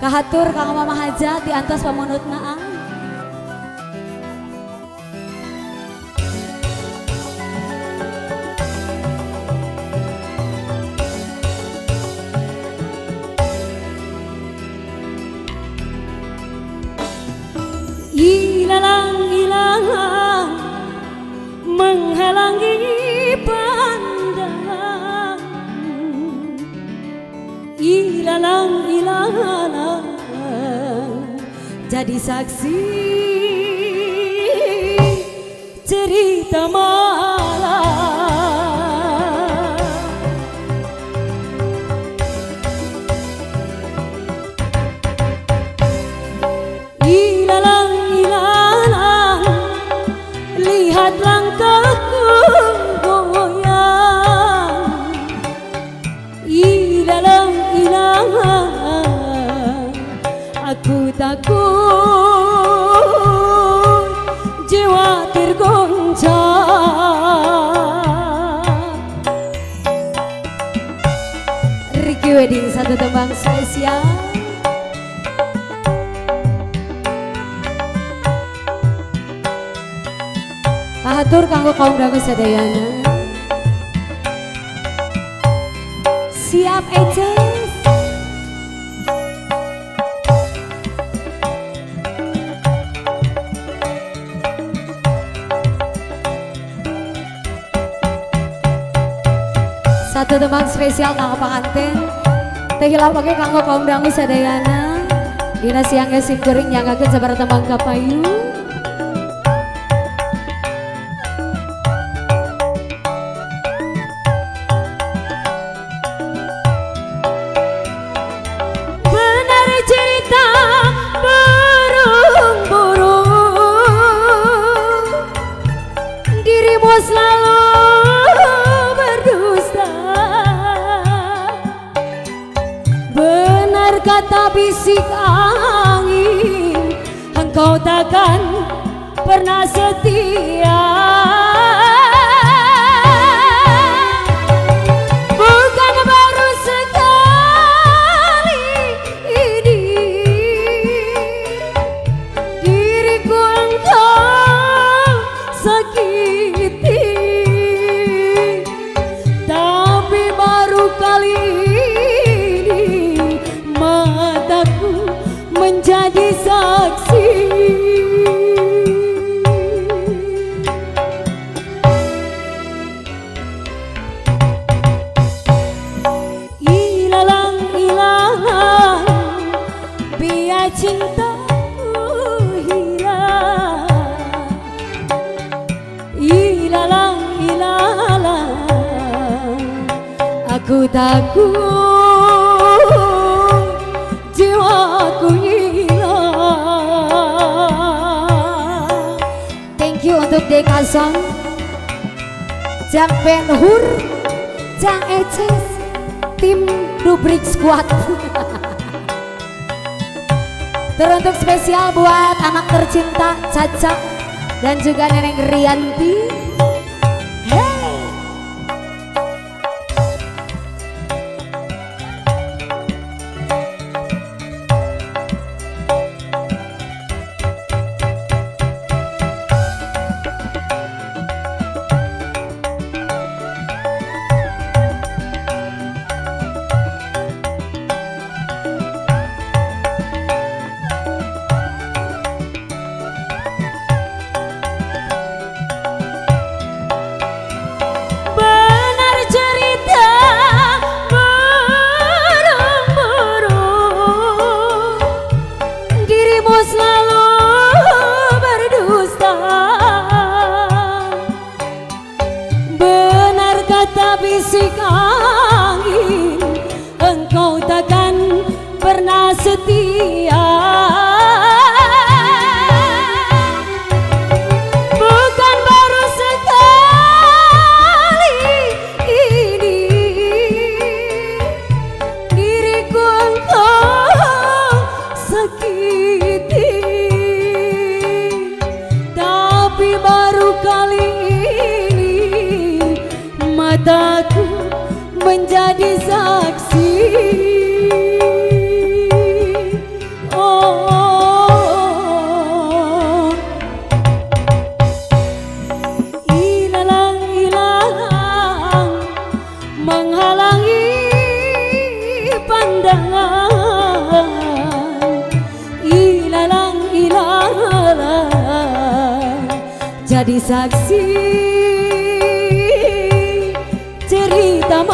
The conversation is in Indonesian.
Kahatur kang Mama Hajat diantos pamunutna ang ilalang-ilang menghalangi pandang, ilalang-ilang jadi saksi cerita malam. Ilalang-ilang lihat langkahku goyang, ilalang-ilang aku takut jiwa tergoncang. Ricky Wedding satu tembang spesial. Kahatur kanggo kaum dagu sadayana. Siap Eces. Satu tembang spesial kanggo panganten. Teh hilau pake kanggo kaum dangu sadayana. Dina siang sim gering nyanggakeun sabar tembang kapayu. Benar cerita burung-burung, dirimu selalu kata bisik angin, engkau takkan pernah setia. Bukan baru sekali ini diriku engkau sakiti, tapi baru kali mataku menjadi saksi. Ilalang-ilang biar cintaku hilang, ilalang-ilang aku takut jiwaku hilang. Thank you untuk Dekason, Jang Ben Hur, Jang Eces, tim Rubrik Squad. Teruntuk spesial buat anak tercinta Caca dan juga Neneng Rianti. setia. Bukan baru sekali ini diriku engkau sakiti, tapi baru kali ini mataku menjadi saksi. Menghalangi pandangan, ilalang jadi saksi cerita